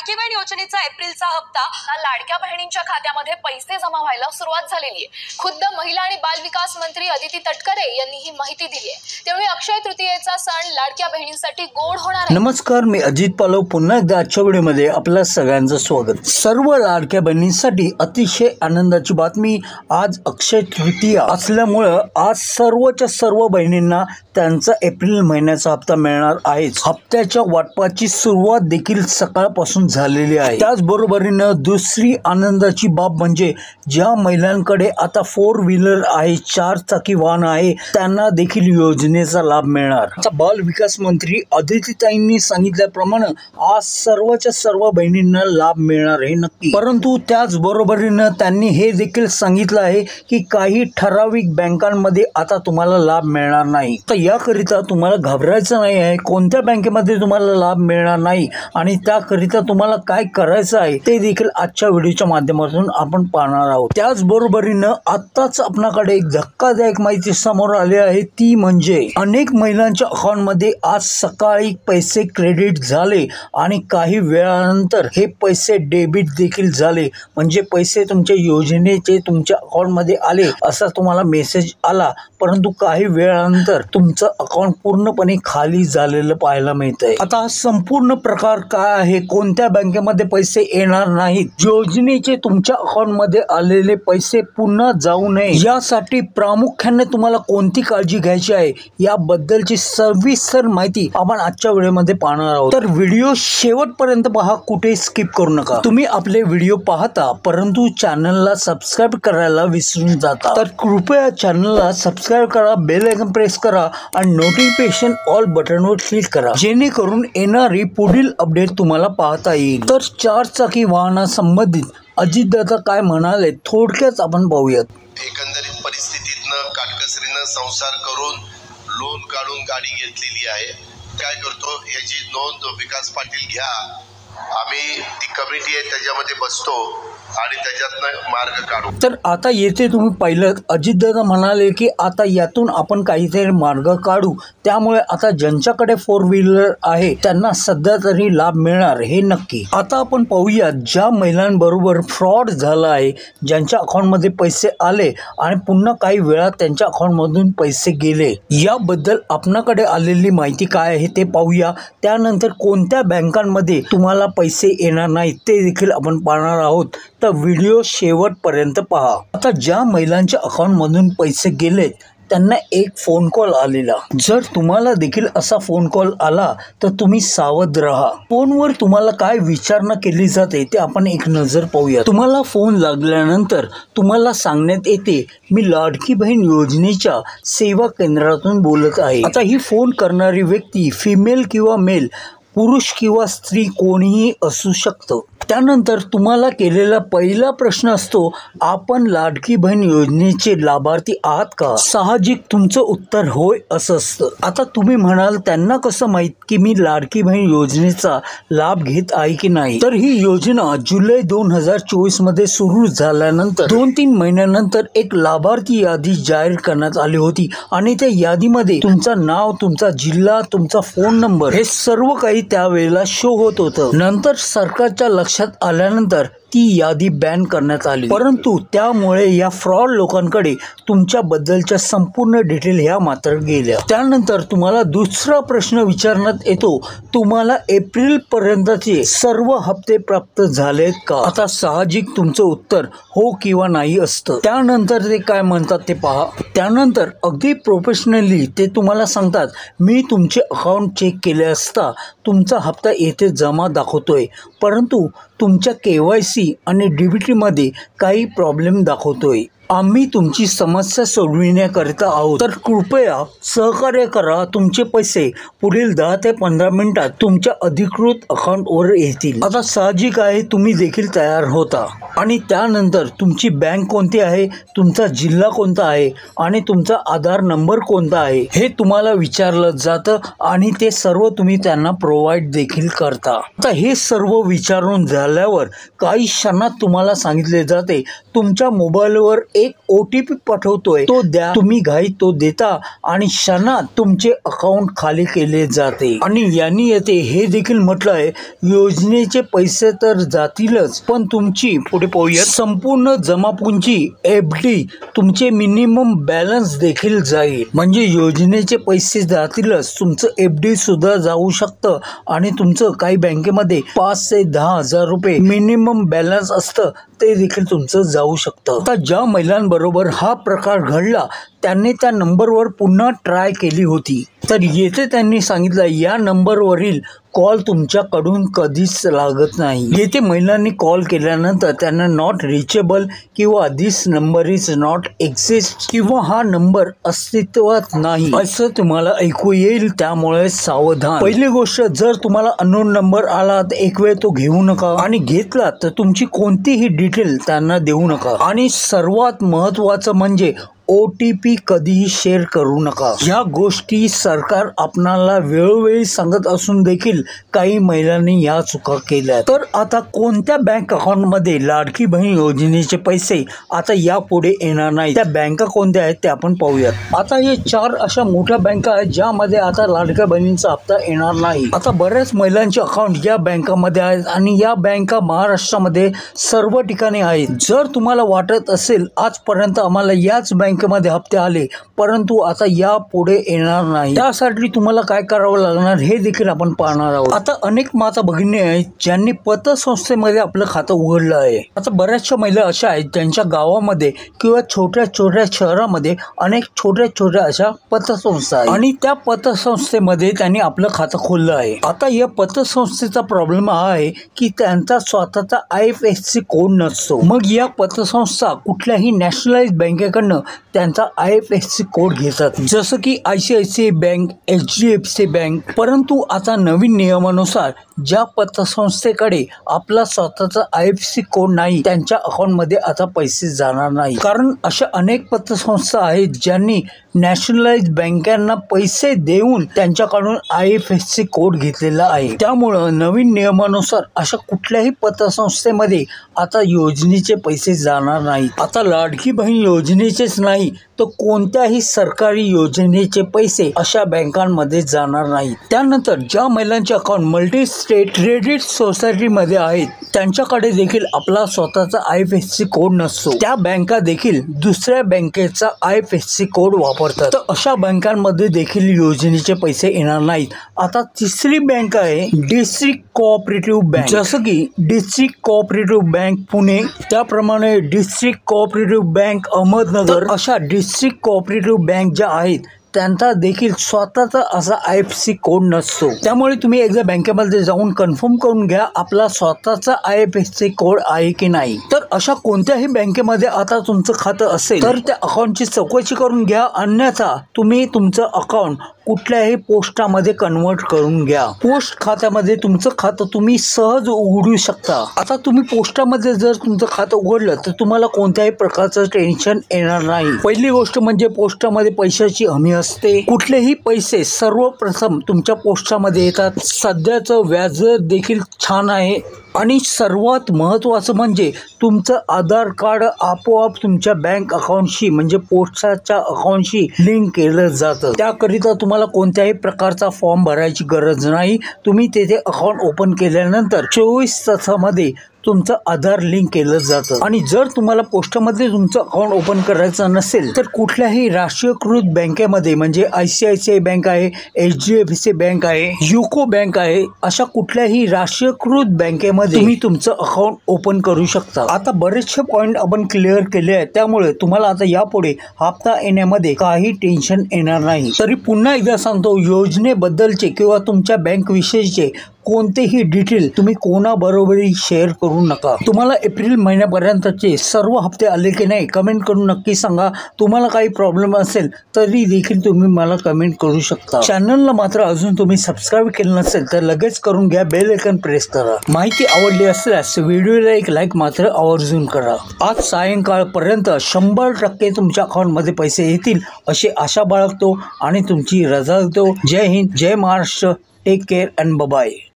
लाडकी बहीण योजनेचा एप्रिलचा हप्ता लाडक्या बहिणींच्या खात्यामध्ये पैसे जमा व्हायला सुरुवात झालेली आहे। खुद्द महिला आणि बाल विकास मंत्री अदिती तटकरे यांनी ही माहिती दिली आहे। त्यामुळे अक्षय तृतीयेचा सण लाडक्या बहिणींसाठी गोड होणार आहे। नमस्कार, मी अजित पालव पुन्हा एकदा आजच्या व्हिडिओमध्ये आपल्या सगळ्यांचं स्वागत। सर्व लाडक्या बहिणींसाठी अतिशय आनंदाची बातमी। आज अक्षय तृतीया असल्यामुळे आज सर्वच्या सर्व बहिणींना त्यांचा एप्रिल महिन्याचा हप्ता मिळणार आहे। हप्त्याच्या वाटपाची सुरुवात देखील सकाळपासून झालेली आहे। त्याचबरोबरीने दुसरी आनंदाची बाब म्हणजे ज्या महिलांकडे आता 4 व्हीलर आहे, 4 चाकी वाहन आहे, त्यांना देखील योजनेचा लाभ मिळणार। बाल विकास मंत्री अदितीताईंनी सांगितल्याप्रमाणे आज सर्वच्या सर्व बहिणींना लाभ मिळणार आहे नक्की। परंतु त्याचबरोबरीने त्यांनी हे देखील सांगितलं आहे की काही ठराविक बँकांमध्ये आता तुम्हाला लाभ मिळणार नाही। तर याकरिता तुम्हाला घाबरायचं नाही आहे। कोणत्या बँकेमध्ये तुम्हाला लाभ मिळणार नाही आणि त्याकरिता तुम्हाला काय करायचं आहे ते देखील आजच्या व्हिडिओच्या माध्यमातून आपण पाहणार आहोत। त्याचबरोबरीने आत्ताच आपल्याकडे एक धक्कादायक माहिती समोर आली आहे, ती म्हणजे अनेक महिलांच्या अकाउंटमध्ये आज सकाळी पैसे क्रेडिट झाले आणि काही वेळानंतर हे पैसे डेबिट देखील झाले। म्हणजे पैसे तुमच्या योजनेचे तुमच्या अकाउंटमध्ये आले असा तुम्हाला मेसेज आला, परंतु काही वेळानंतर तुमचं अकाउंट पूर्णपणे खाली झालेलं पाहायला मिळतंय। आता संपूर्ण प्रकार काय आहे, कोणत्या बँकेमध्ये पैसे येणार नाहीत, योजनेचे तुमच्या अकाउंटमध्ये आलेले पैसे पुन्हा जाऊ नये यासाठी प्रामुख्याने तुम्हाला कोणती काळजी घ्यायची आहे याबद्दलची सविस्तर माहिती आपण आजच्या व्हिडिओमध्ये पाहणार आहोत। तर व्हिडिओ शेवटपर्यंत पहा, कुठे स्किप करू नका। तुम्ही आपले व्हिडिओ पाहता परंतु चॅनलला सबस्क्राइब करायला विसरून जाता, तर कृपया चॅनलला सबस्क्राइब करा, बेल आयकॉन प्रेस करा आणि नोटिफिकेशन ऑल बटनवर क्लिक करा, जेणेकरून येणारी पुढील अपडेट तुम्हाला पाहता येईल। तर 4 चाकी वाहनासंबंधित अजितदादा काय म्हणाले थोडक्यात आपण पाहूयात। एकंदरीत परिस्थितीतनं काटकसरीनं संसार करून लोन काढून गाडी घेतलेली आहे। काय करतो याची नोंद विकास पाटील घ्या, आम्ही ती कमिटी आहे त्याच्यामध्ये बसतो आणि त्याच्यातनं मार्ग काढू। तर आता येथे तुम्ही पाहिलं अजितदादा म्हणाले की आता यातून आपण काहीतरी मार्ग काढू, त्यामुळे आता ज्यांच्याकडे 4 व्हीलर आहे त्यांना सध्या तरी लाभ मिळणार हे नक्की। आता आपण पाहूया ज्या महिलांबरोबर फ्रॉड झाला आहे, ज्यांच्या अकाउंटमध्ये पैसे आले आणि पुन्हा काही वेळा त्यांच्या अकाउंटमधून पैसे गेले, याबद्दल आपणाकडे आलेली माहिती काय आहे ते पाहूया। त्यानंतर कोणत्या बँकांमध्ये तुम्हाला पैसे येणार नाही ते देखील आपण पाहणार आहोत, तर व्हिडिओ शेवटपर्यंत पहा। आता ज्या महिलांच्या अकाउंटमधून पैसे गेलेत त्यांना एक फोन कॉल आलेला। जर तुम्हाला देखील असा फोन कॉल आला तर तुम्ही सावध राहा। फोनवर तुम्हाला काय विचारणा केली जाते ते आपण एक नजर पाहूया। तुम्हाला फोन लागल्यानंतर तुम्हाला सांगण्यात येते मी लाडकी बहीण योजनेच्या सेवा केंद्रातून बोलत आहे। आता ही फोन करणारी व्यक्ती फिमेल किंवा मेल, पुरुष किंवा स्त्री कोणीही असू शकतं। त्यानंतर तुम्हाला केलेला पहिला प्रश्न असतो, आपण लाडकी बहीण योजनेचे लाभार्थी आहात का? साहजिक तुमचं उत्तर होय असं असतं। आता तुम्ही म्हणाल त्यांना कसं माहीत की मी लाडकी बहीण योजनेचा लाभ घेत आहे की नाही? तर ही योजना जुलै 2024 मध्ये सुरू झाल्यानंतर 2-3 महिन्यानंतर एक लाभार्थी यादी जाहीर करण्यात आली होती आणि त्या यादीमध्ये तुमचं नाव, तुमचा जिल्हा, तुमचा फोन नंबर हे सर्व काही त्यावेळेला शो होत होतं। नंतर सरकारच्या लक्षात आल्यानंतर ती यादी बॅन करण्यात आली, परंतु त्यामुळे या फ्रॉड लोकांकडे तुमच्याबद्दलच्या संपूर्ण डिटेल ह्या मात्र गेल्या। त्यानंतर तुम्हाला दुसरा प्रश्न विचारण्यात येतो, तुम्हाला एप्रिल पर्यंतचे सर्व हप्ते प्राप्त झालेत का? आता साहजिक तुमचं उत्तर हो किंवा नाही असतं। त्यानंतर ते काय म्हणतात ते पहा। त्यानंतर अगदी प्रोफेशनली ते तुम्हाला सांगतात, मी तुमचे अकाउंट चेक केले असता तुमचा हप्ता येथे जमा दाखवतोय, परंतु तुमच्या KYC आणि DBT मध्ये काही प्रॉब्लेम दाखवतोय। आम्ही तुमची समस्या सोडविण्याकरिता आहोत, तर कृपया सहकार्य करा। तुमचे पैसे पुढील 10 ते 15 मिनिटात तुमच्या अधिकृत अकाउंटवर येतील। आता साहजिक आहे तुम्ही देखील तयार होता आणि त्यानंतर तुमची बँक कोणती आहे, तुमचा जिल्हा कोणता आहे आणि तुमचा आधार नंबर कोणता आहे हे तुम्हाला विचारलं जातं आणि ते सर्व तुम्ही त्यांना प्रोव्हाइड देखील करता। आता हे सर्व विचारून झाल्यावर काही क्षणात तुम्हाला सांगितले जाते तुमच्या मोबाईलवर एक OTP पाठवतोय, तो द्या. तुम्ही घाईत तो देता आणि क्षणात तुमचे अकाउंट खाली केले जाते. आणि यांनी येते हे देखील म्हटलंय, योजनेचे पैसे तर जातीलच, पण तुमची पुढे पाहूया संपूर्ण जमापुंजी FD, तुमचे मिनिमम बॅलन्स देखील जाईल. म्हणजे योजनेचे पैसे जातीलच, तुमचं FD सुद्धा जाऊ शकतं आणि तुमचं काही बँकेमध्ये 5 ते 10 हजार रुपये मिनिमम बॅलन्स असतं ते देखील तुमचं जाऊ शकतं. आता ज्या महिलांबरोबर हा प्रकार घडला त्यांनी त्या नंबरवर पुन्हा ट्राय केली होती, तर येथे त्यांनी सांगितलं या नंबरवरील कॉल तुमच्याकडून कधीच लागत नाही. येथे महिलांनी कॉल केल्यानंतर त्यांना नॉट रिचेबल किंवा दिस नंबर इज नॉट एक्झिस्ट किंवा हा नंबर अस्तित्वात नाही असं तुम्हाला ऐकू येईल. त्यामुळे सावधान. पहिली गोष्ट, जर तुम्हाला अननोन नंबर आला तर एक वेळ तो घेऊ नका आणि घेतला तर तुमची कोणतीही डिटेल त्यांना देऊ नका. आणि सर्वात महत्त्वाचं म्हणजे OTP कधीही शेअर करू नका. या गोष्टी सरकार आपणाला वेळोवेळी सांगत असून देखील काही महिलांनी या चुका केल्या. तर आता कोणत्या बँक अकाउंटमध्ये लाडकी बहीण योजनेचे पैसे आता यापुढे येणार नाही, त्या बँका कोणत्या आहेत ते आपण पाहूयात. आता हे 4 अशा मोठ्या बँका आहेत ज्यामध्ये आता लाडक्या बहिणींचा हप्ता येणार नाही. आता बऱ्याच महिलांचे अकाउंट या बँकामध्ये आहेत आणि या बँका महाराष्ट्रामध्ये सर्व ठिकाणी आहेत. जर तुम्हाला वाटत असेल आजपर्यंत आम्हाला याच बँकेमध्ये हप्ते आले परंतु आता या पुढे येणार नाही, त्यासाठी तुम्हाला काय करावं लागणार हे देखील आपण पाहणार आहोत. आता अनेक माता भगिनी आहेत ज्यांनी पतसंस्थेमध्ये आपलं खातं उघडलं आहे. आता बऱ्याचशा महिला अशा आहेत ज्यांच्या गावामध्ये किंवा छोट्या छोट्या शहरामध्ये अनेक छोट्या छोट्या अशा पतसंस्था आहेत आणि त्या पतसंस्थेमध्ये त्यांनी आपलं खातं खोललं आहे. आता या पतसंस्थेचा प्रॉब्लेम हा आहे की त्यांचा स्वतःचा IFSC कोड नसतो. मग या पतसंस्था कुठल्याही नॅशनलाइज बँकेकडनं त्यांचा IFSC कोड घेतात, जसं की ICICI बँक, HDFC बँक. परंतु आता नवीन नियमानुसार ज्या पतसंस्थेकडे आपला स्वतःचा IFSC कोड नाही त्यांच्या अकाउंटमध्ये आता पैसे जाणार नाही. कारण अशा अनेक पतसंस्था आहेत ज्यांनी नॅशनलाइज बँकांना पैसे देऊन त्यांच्याकडून IFSC कोड घेतलेला आहे. त्यामुळं नवीन नियमानुसार अशा कुठल्याही पतसंस्थेमध्ये आता योजनेचे पैसे जाणार नाहीत. आता लाडकी बहीण योजनेचेच नाही तर कोणत्याही सरकारी योजनेचे पैसे अशा बँकांमध्ये जाणार नाहीत. त्यानंतर ज्या महिलांचे अकाउंट मल्टी स्टेट क्रेडिट सोसायटीमध्ये आहेत त्यांच्याकडे देखील आपला स्वतःचा IFSC कोड नसतो. त्या बँका देखील दुसऱ्या बँकेचा IFSC कोड वापरतात. तर अशा बँकांमध्ये देखील योजनेचे पैसे येणार नाहीत. आता तिसरी बँक आहे डिस्ट्रिक्ट कोऑपरेटिव्ह बँक. जसं की डिस्ट्रिक्ट कोऑपरेटिव्ह बँक पुणे, त्याप्रमाणे डिस्ट्रिक्ट कोऑपरेटिव्ह बँक अहमदनगर. अशा डिस्ट्रिक्ट कोऑपरेटिव्ह बँक ज्या आहेत त्यांचा देखील स्वतःचा असा IFSC कोड नसतो. त्यामुळे तुम्ही एकदा बँकेमध्ये जाऊन कन्फर्म करून घ्या आपला स्वतःचा IFSC कोड आहे की नाही. तर अशा कोणत्याही बँकेमध्ये आता तुमचं खातं असेल तर त्या अकाउंटची चौकशी करून घ्या, अन्यथा तुम्ही तुमचं अकाउंट कुठल्याही पोस्टामध्ये कन्वर्ट करून घ्या. पोस्ट खात्यामध्ये तुमचं खातं तुम्ही सहज उघडू शकता. आता तुम्ही पोस्टामध्ये जर तुमचं खातं उघडलं तर तुम्हाला कोणत्याही प्रकारचं टेन्शन येणार नाही. पहिली गोष्ट म्हणजे पोस्टामध्ये पैशाची हमी असते. कुठलेही पैसे सर्वप्रथम तुमच्या पोस्टामध्ये येतात. सध्याचं व्याज देखील छान आहे आणि सर्वात महत्त्वाचं म्हणजे तुमचं आधार कार्ड आपोआप तुमच्या बँक अकाउंटशी म्हणजे पोस्टाच्या अकाउंटशी लिंक केलं जातं. त्याकरिता तुम्हाला कोणत्याही प्रकारचा फॉर्म भरायची गरज नाही. तुम्ही तेथे अकाउंट ओपन केल्यानंतर 24 तासामध्ये तुमचं आधार लिंक केलं जातं. आणि जर तुम्हाला पोस्टामध्ये तुमचं अकाउंट ओपन करायचं नसेल तर कुठल्याही राष्ट्रीयकृत बँकेमध्ये म्हणजे ICICI बँक आहे, HDFC बँक आहे, युको बँक आहे, अशा कुठल्याही राष्ट्रीयकृत बँकेमध्ये तुम्ही तुमचं अकाउंट ओपन करू शकता. आता बरेचसे पॉईंट आपण क्लिअर केले आहेत, त्यामुळे तुम्हाला आता यापुढे हप्ता येण्यामध्ये काही टेन्शन येणार नाही. तरी पुन्हा एकदा सांगतो, योजनेबद्दलचे किंवा तुमच्या बँक विषयीचे कोणतेही डिटेल तुम्ही कोणाबरोबरही शेअर करू नका. तुम्हाला एप्रिल महिन्यापर्यंतचे सर्व हप्ते आले की नाही कमेंट करून नक्की सांगा. तुम्हाला काही प्रॉब्लेम असेल तरी देखील तुम्ही मला कमेंट करू शकता. चॅनलला मात्र अजून तुम्ही सबस्क्राईब केलं नसेल तर लगेच करून घ्या, बेल आयकॉन प्रेस करा. माहिती आवडली असल्यास व्हिडिओला एक लाईक मात्र आवर्जून करा. आज सायंकाळपर्यंत 100% तुमच्या अकाउंटमध्ये पैसे येतील अशी आशा बाळगतो आणि तुमची रजा देतो. जय हिंद, जय Maharashtra. Take care and bye.